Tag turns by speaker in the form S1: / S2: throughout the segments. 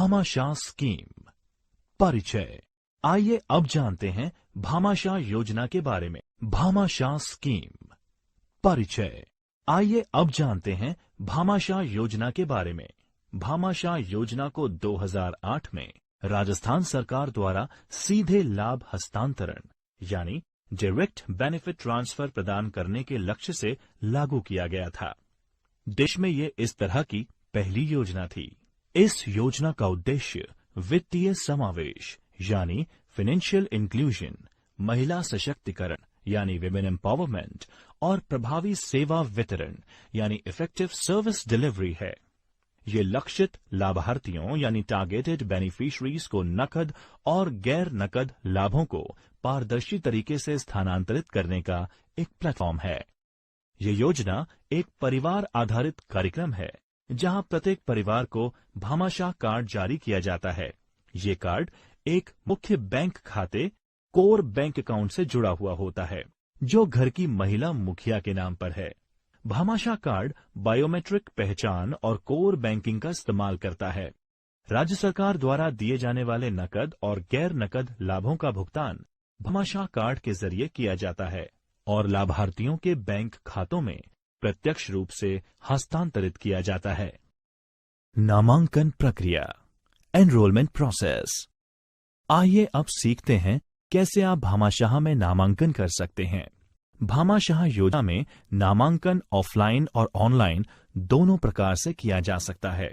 S1: Bhamashah scheme. परिचय। आइए अब जानते हैं भामाशाह योजना के बारे में। भामाशाह स्कीम। परिचय। आइए अब जानते हैं भामाशाह योजना के बारे में। भामाशाह योजना को 2008 में राजस्थान सरकार द्वारा सीधे लाभ हस्तांतरण यानी डायरेक्ट बेनिफिट ट्रांसफर प्रदान करने के लक्ष्य से लागू किया गया था। देश में ये इस तरह की पहली योजना थी। इस योजना का उद्देश्य वित्तीय समावेश यानी फाइनेंशियल इंक्लूजन, महिला सशक्तिकरण यानी विमेन एम्पावरमेंट और प्रभावी सेवा वितरण यानी इफेक्टिव सर्विस डिलीवरी है। ये लक्षित लाभार्थियों यानी टारगेटेड बेनिफिशरीज को नकद और गैर नकद लाभों को पारदर्शी तरीके से स्थानांतरित करने का एक प्लेटफॉर्म है। ये योजना एक परिवार आधारित कार्यक्रम है जहां प्रत्येक परिवार को भामाशाह कार्ड जारी किया जाता है। ये कार्ड एक मुख्य बैंक खाते कोर बैंक अकाउंट से जुड़ा हुआ होता है जो घर की महिला मुखिया के नाम पर है। भामाशाह कार्ड बायोमेट्रिक पहचान और कोर बैंकिंग का इस्तेमाल करता है। राज्य सरकार द्वारा दिए जाने वाले नकद और गैर नकद लाभों का भुगतान भामाशाह कार्ड के जरिए किया जाता है और लाभार्थियों के बैंक खातों में प्रत्यक्ष रूप से हस्तांतरित किया जाता है। नामांकन प्रक्रिया, एनरोलमेंट प्रोसेस। आइए अब सीखते हैं कैसे आप भामाशाह में नामांकन कर सकते हैं। भामाशाह योजना में नामांकन ऑफलाइन और ऑनलाइन दोनों प्रकार से किया जा सकता है।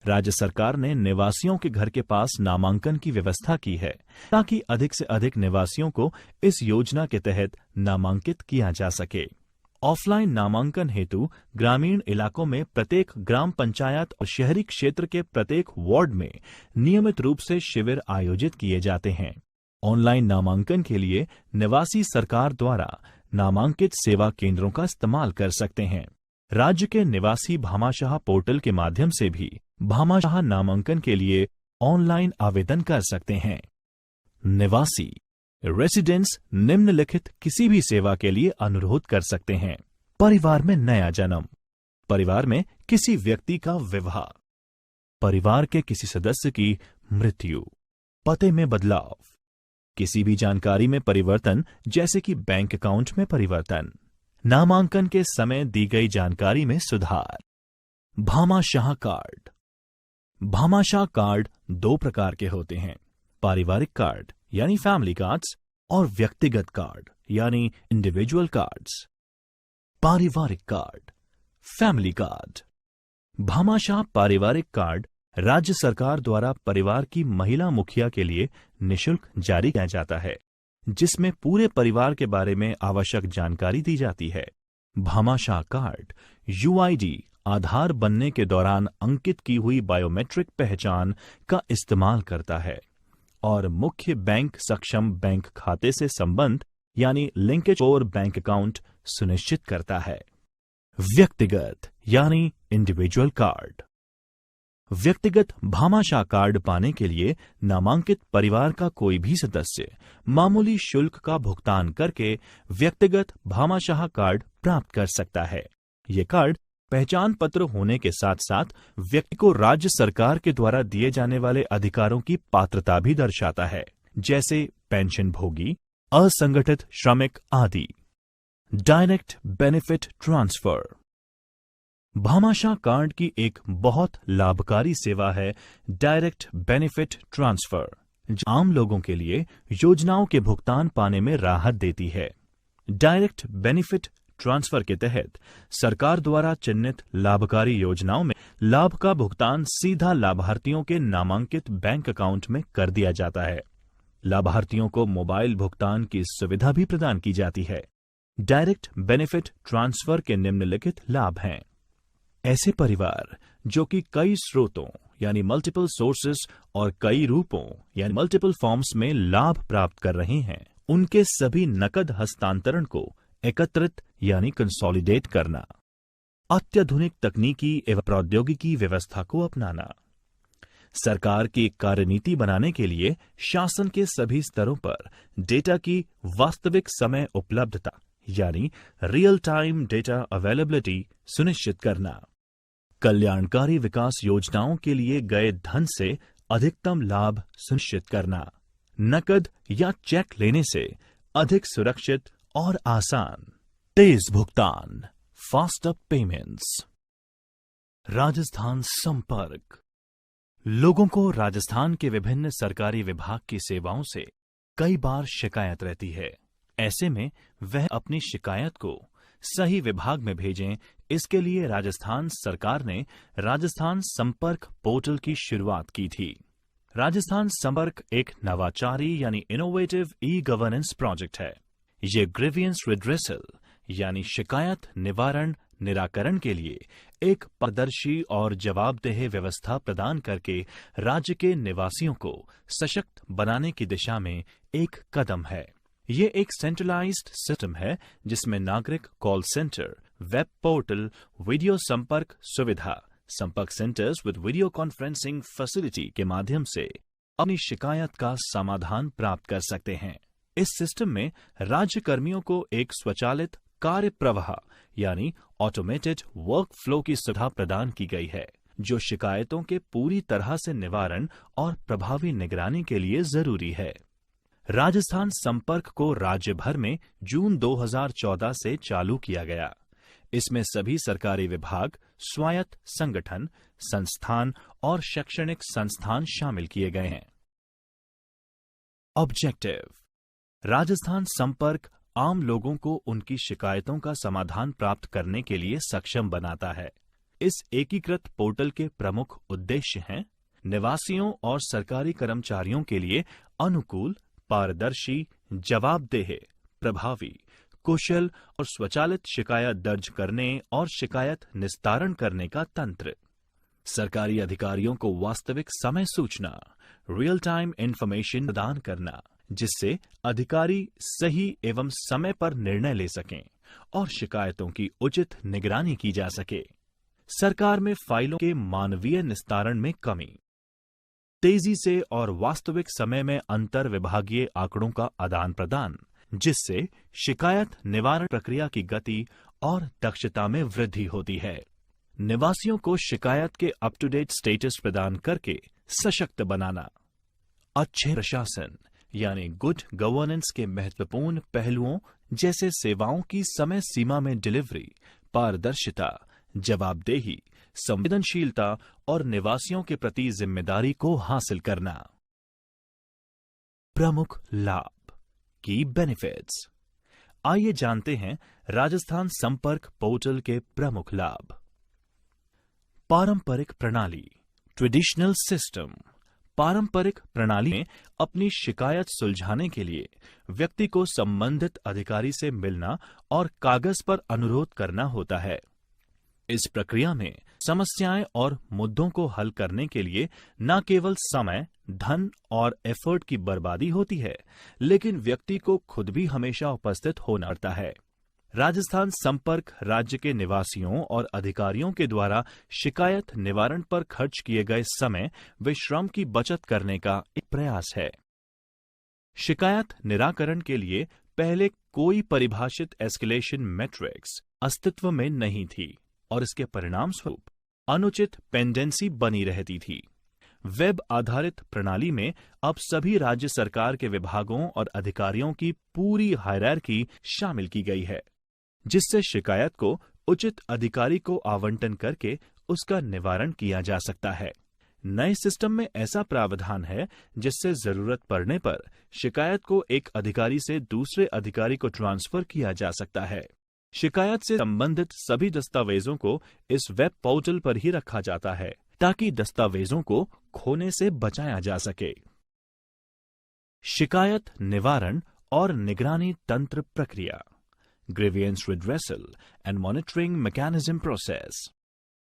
S1: राज्य सरकार ने निवासियों के घर के पास नामांकन की व्यवस्था की है ताकि अधिक से अधिक निवासियों को इस योजना के तहत नामांकित किया जा सके। ऑफलाइन नामांकन हेतु ग्रामीण इलाकों में प्रत्येक ग्राम पंचायत और शहरी क्षेत्र के प्रत्येक वार्ड में नियमित रूप से शिविर आयोजित किए जाते हैं। ऑनलाइन नामांकन के लिए निवासी सरकार द्वारा नामांकित सेवा केंद्रों का इस्तेमाल कर सकते हैं। राज्य के निवासी भामाशाह पोर्टल के माध्यम से भी भामाशाह नामांकन के लिए ऑनलाइन आवेदन कर सकते हैं। निवासी रेसिडेंट्स निम्नलिखित किसी भी सेवा के लिए अनुरोध कर सकते हैं। परिवार में नया जन्म, परिवार में किसी व्यक्ति का विवाह, परिवार के किसी सदस्य की मृत्यु, पते में बदलाव, किसी भी जानकारी में परिवर्तन जैसे कि बैंक अकाउंट में परिवर्तन, नामांकन के समय दी गई जानकारी में सुधार। भामाशाह कार्ड। भामाशाह कार्ड दो प्रकार के होते हैं, पारिवारिक कार्ड यानी फैमिली कार्ड्स और व्यक्तिगत कार्ड यानी इंडिविजुअल कार्ड्स। पारिवारिक कार्ड, फैमिली कार्ड। भामाशाह पारिवारिक कार्ड राज्य सरकार द्वारा परिवार की महिला मुखिया के लिए निःशुल्क जारी किया जाता है, जिसमें पूरे परिवार के बारे में आवश्यक जानकारी दी जाती है। भामाशाह कार्ड यूआईडी आधार बनने के दौरान अंकित की हुई बायोमेट्रिक पहचान का इस्तेमाल करता है और मुख्य बैंक सक्षम बैंक खाते से संबंध यानी लिंकेज और बैंक अकाउंट सुनिश्चित करता है। व्यक्तिगत यानी इंडिविजुअल कार्ड। व्यक्तिगत भामाशाह कार्ड पाने के लिए नामांकित परिवार का कोई भी सदस्य मामूली शुल्क का भुगतान करके व्यक्तिगत भामाशाह कार्ड प्राप्त कर सकता है। ये कार्ड पहचान पत्र होने के साथ साथ व्यक्ति को राज्य सरकार के द्वारा दिए जाने वाले अधिकारों की पात्रता भी दर्शाता है, जैसे पेंशन भोगी, असंगठित श्रमिक आदि। Direct benefit transfer. Bhamashah card की एक बहुत लाभकारी सेवा है डायरेक्ट बेनिफिट ट्रांसफर, जो आम लोगों के लिए योजनाओं के भुगतान पाने में राहत देती है। डायरेक्ट बेनिफिट ट्रांसफर के तहत सरकार द्वारा चिन्हित लाभकारी योजनाओं में लाभ का भुगतान सीधा लाभार्थियों के नामांकित बैंक अकाउंट में कर दिया जाता है। लाभार्थियों को मोबाइल भुगतान की सुविधा भी प्रदान की जाती है। डायरेक्ट बेनिफिट ट्रांसफर के निम्नलिखित लाभ हैं। ऐसे परिवार जो कि कई स्रोतों यानी मल्टीपल सोर्सेस और कई रूपों यानी मल्टीपल फॉर्म्स में लाभ प्राप्त कर रहे हैं, उनके सभी नकद हस्तांतरण को एकत्रित यानी कंसोलिडेट करना। अत्याधुनिक तकनीकी एवं प्रौद्योगिकी व्यवस्था को अपनाना। सरकार की कार्यनीति बनाने के लिए शासन के सभी स्तरों पर डेटा की वास्तविक समय उपलब्धता यानी रियल टाइम डेटा अवेलेबिलिटी सुनिश्चित करना। कल्याणकारी विकास योजनाओं के लिए गए धन से अधिकतम लाभ सुनिश्चित करना, नकद या चेक लेने से अधिक सुरक्षित और आसान, तेज भुगतान, फास्टर पेमेंट्स। राजस्थान संपर्क। लोगों को राजस्थान के विभिन्न सरकारी विभाग की सेवाओं से कई बार शिकायत रहती है। ऐसे में वह अपनी शिकायत को सही विभाग में भेजें, इसके लिए राजस्थान सरकार ने राजस्थान संपर्क पोर्टल की शुरुआत की थी। राजस्थान संपर्क एक नवाचारी यानी इनोवेटिव ई गवर्नेंस प्रोजेक्ट है। ये ग्रीवियंस रिड्रेसल यानी शिकायत निवारण निराकरण के लिए एक पारदर्शी और जवाबदेह व्यवस्था प्रदान करके राज्य के निवासियों को सशक्त बनाने की दिशा में एक कदम है। ये एक सेंट्रलाइज्ड सिस्टम है जिसमें नागरिक call centre, web portal, video संपर्क सुविधा, संपर्क centres with video conferencing facility के माध्यम से अपनी शिकायत का समाधान प्राप्त कर सकते हैं। इस सिस्टम में राज्य कर्मियों को एक स्वचालित कार्य प्रवाह यानी ऑटोमेटेड वर्क फ्लो की सुविधा प्रदान की गई है, जो शिकायतों के पूरी तरह से निवारण और प्रभावी निगरानी के लिए जरूरी है। राजस्थान संपर्क को राज्य भर में जून 2014 से चालू किया गया। इसमें सभी सरकारी विभाग, स्वायत्त संगठन, संस्थान और शैक्षणिक संस्थान शामिल किए गए हैं। ऑब्जेक्टिव: राजस्थान संपर्क आम लोगों को उनकी शिकायतों का समाधान प्राप्त करने के लिए सक्षम बनाता है। इस एकीकृत पोर्टल के प्रमुख उद्देश्य हैं निवासियों और सरकारी कर्मचारियों के लिए अनुकूल, पारदर्शी, जवाबदेह, प्रभावी, कुशल और स्वचालित शिकायत दर्ज करने और शिकायत निस्तारण करने का तंत्र, सरकारी अधिकारियों को वास्तविक समय सूचना, रियल टाइम इंफॉर्मेशन प्रदान करना, जिससे अधिकारी सही एवं समय पर निर्णय ले सकें और शिकायतों की उचित निगरानी की जा सके, सरकार में फाइलों के मानवीय निस्तारण में कमी, तेजी से और वास्तविक समय में अंतर विभागीय आंकड़ों का आदान प्रदान, जिससे शिकायत निवारण प्रक्रिया की गति और दक्षता में वृद्धि होती है, निवासियों को शिकायत के अप टू डेट स्टेटस प्रदान करके सशक्त बनाना, अच्छे प्रशासन यानी गुड गवर्नेंस के महत्वपूर्ण पहलुओं जैसे सेवाओं की समय सीमा में डिलीवरी, पारदर्शिता, जवाबदेही, संवेदनशीलता और निवासियों के प्रति जिम्मेदारी को हासिल करना। प्रमुख लाभ की बेनिफिट्स। आइए जानते हैं राजस्थान संपर्क पोर्टल के प्रमुख लाभ। पारंपरिक प्रणाली, ट्रेडिशनल सिस्टम। पारंपरिक प्रणाली में अपनी शिकायत सुलझाने के लिए व्यक्ति को संबंधित अधिकारी से मिलना और कागज पर अनुरोध करना होता है। इस प्रक्रिया में समस्याएं और मुद्दों को हल करने के लिए न केवल समय, धन और एफर्ट की बर्बादी होती है, लेकिन व्यक्ति को खुद भी हमेशा उपस्थित होना पड़ता है। राजस्थान संपर्क राज्य के निवासियों और अधिकारियों के द्वारा शिकायत निवारण पर खर्च किए गए समय व श्रम की बचत करने का एक प्रयास है। शिकायत निराकरण के लिए पहले कोई परिभाषित एस्केलेशन मैट्रिक्स अस्तित्व में नहीं थी और इसके परिणाम स्वरूप अनुचित पेंडेंसी बनी रहती थी। वेब आधारित प्रणाली में अब सभी राज्य सरकार के विभागों और अधिकारियों की पूरी हायरार्की शामिल की गई है, जिससे शिकायत को उचित अधिकारी को आवंटन करके उसका निवारण किया जा सकता है। नए सिस्टम में ऐसा प्रावधान है जिससे जरूरत पड़ने पर शिकायत को एक अधिकारी से दूसरे अधिकारी को ट्रांसफर किया जा सकता है। शिकायत से संबंधित सभी दस्तावेजों को इस वेब पोर्टल पर ही रखा जाता है ताकि दस्तावेजों को खोने से बचाया जा सके। शिकायत निवारण और निगरानी तंत्र प्रक्रिया, grievance redressal and monitoring mechanism process.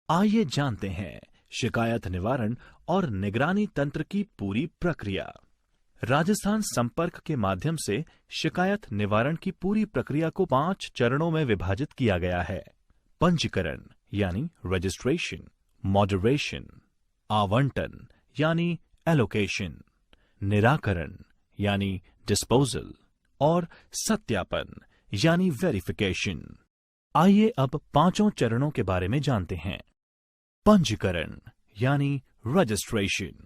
S1: आइए जानते हैं शिकायत निवारण और निगरानी तंत्र की पूरी प्रक्रिया। राजस्थान संपर्क के माध्यम से शिकायत निवारण की पूरी प्रक्रिया को 5 चरणों में विभाजित किया गया है। पंजीकरण यानी रजिस्ट्रेशन, मॉडरेशन, आवंटन यानी एलोकेशन, निराकरण यानी डिस्पोजल और सत्यापन यानी वेरिफिकेशन। आइए अब 5 चरणों के बारे में जानते हैं। पंजीकरण यानी रजिस्ट्रेशन।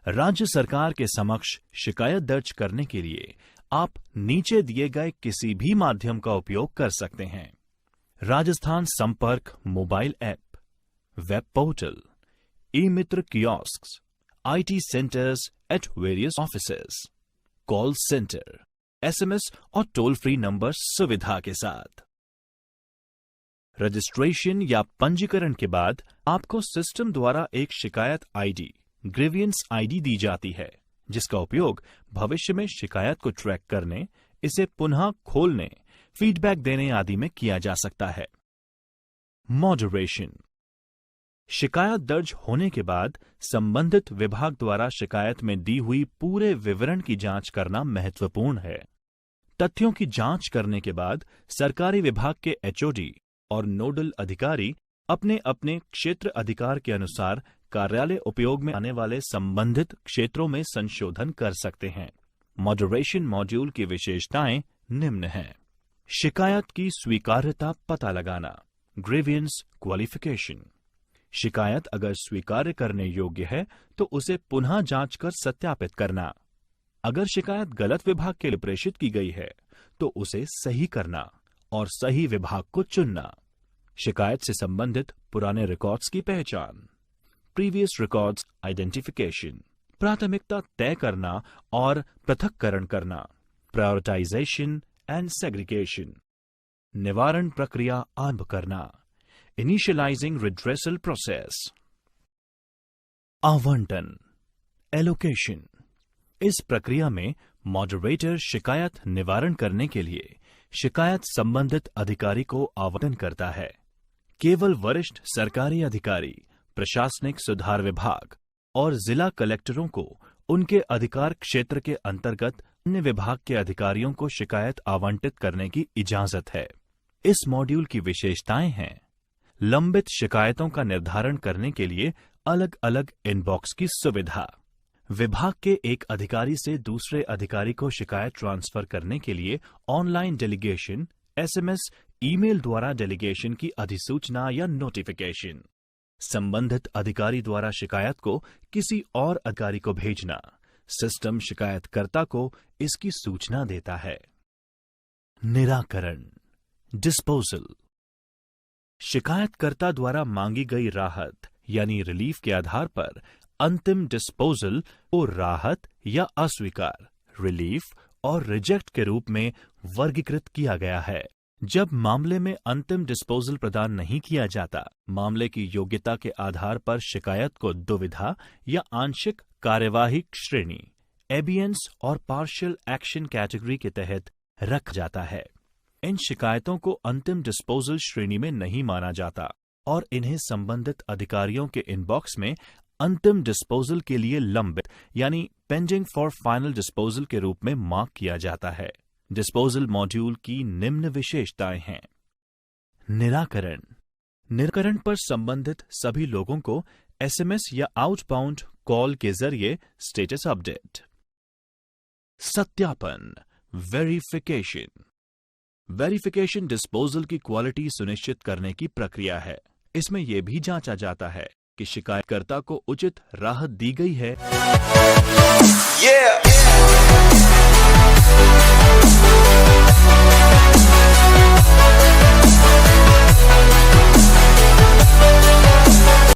S1: राज्य सरकार के समक्ष शिकायत दर्ज करने के लिए आप नीचे दिए गए किसी भी माध्यम का उपयोग कर सकते हैं। Rajasthan Sampark mobile app, web portal, eMitra kiosks, IT centres at various offices, call centre, SMS और टोल फ्री नंबर सुविधा के साथ। रजिस्ट्रेशन या पंजीकरण के बाद आपको सिस्टम द्वारा एक शिकायत ID, ग्रीवियंस ID दी जाती है, जिसका उपयोग भविष्य में शिकायत को ट्रैक करने, इसे पुनः खोलने, फीडबैक देने आदि में किया जा सकता है। मॉडरेशन। शिकायत दर्ज होने के बाद संबंधित विभाग द्वारा शिकायत में दी हुई पूरे विवरण की जांच करना महत्वपूर्ण है। तथ्यों की जांच करने के बाद सरकारी विभाग के HOD और नोडल अधिकारी अपने अपने क्षेत्र अधिकार के अनुसार कार्यालय उपयोग में आने वाले संबंधित क्षेत्रों में संशोधन कर सकते हैं। मॉडरेशन मॉड्यूल की विशेषताएं निम्न हैं। शिकायत की स्वीकार्यता पता लगाना, ग्रीवियंस क्वालिफिकेशन। शिकायत अगर स्वीकार्य करने योग्य है तो उसे पुनः जांच कर सत्यापित करना। अगर शिकायत गलत विभाग के लिए प्रेषित की गई है तो उसे सही करना और सही विभाग को चुनना। शिकायत से संबंधित पुराने रिकॉर्ड्स की पहचान, प्रीवियस रिकॉर्ड्स आइडेंटिफिकेशन। प्राथमिकता तय करना और पृथक्करण करना, प्रायोरिटाइजेशन एंड सेग्रीगेशन। निवारण प्रक्रिया आरंभ करना, इनिशियलाइजिंग रिड्रेसल प्रोसेस। आवंटन, एलोकेशन। इस प्रक्रिया में मॉडरेटर शिकायत निवारण करने के लिए शिकायत संबंधित अधिकारी को आवंटन करता है। केवल वरिष्ठ सरकारी अधिकारी, प्रशासनिक सुधार विभाग और जिला कलेक्टरों को उनके अधिकार क्षेत्र के अंतर्गत अन्य विभाग के अधिकारियों को शिकायत आवंटित करने की इजाजत है। इस मॉड्यूल की विशेषताएं हैं: लंबित शिकायतों का निर्धारण करने के लिए अलग अलग इनबॉक्स की सुविधा, विभाग के एक अधिकारी से दूसरे अधिकारी को शिकायत ट्रांसफर करने के लिए ऑनलाइन डेलीगेशन, SMS, ईमेल द्वारा डेलीगेशन की अधिसूचना या नोटिफिकेशन, संबंधित अधिकारी द्वारा शिकायत को किसी और अधिकारी को भेजना, सिस्टम शिकायतकर्ता को इसकी सूचना देता है। निराकरण, डिस्पोजल। शिकायतकर्ता द्वारा मांगी गई राहत यानी रिलीफ के आधार पर अंतिम डिस्पोजल को राहत या अस्वीकार, रिलीफ और रिजेक्ट के रूप में वर्गीकृत किया गया है। जब मामले में अंतिम डिस्पोजल प्रदान नहीं किया जाता, मामले की योग्यता के आधार पर शिकायत को दुविधा या आंशिक कार्यवाही श्रेणी, एबियंस और पार्शियल एक्शन कैटेगरी के तहत रखा जाता है। इन शिकायतों को अंतिम डिस्पोजल श्रेणी में नहीं माना जाता और इन्हें संबंधित अधिकारियों के इनबॉक्स में अंतिम डिस्पोजल के लिए लंबित यानी पेंडिंग फॉर फाइनल डिस्पोजल के रूप में मार्क किया जाता है। डिस्पोजल मॉड्यूल की निम्न विशेषताएं हैं। निराकरण। निराकरण पर संबंधित सभी लोगों को SMS या आउटबाउंड कॉल के जरिए स्टेटस अपडेट। सत्यापन, वेरिफिकेशन। वेरिफिकेशन डिस्पोजल की क्वालिटी सुनिश्चित करने की प्रक्रिया है। इसमें यह भी जांचा जाता है कि शिकायतकर्ता को उचित राहत दी गई है। Yeah.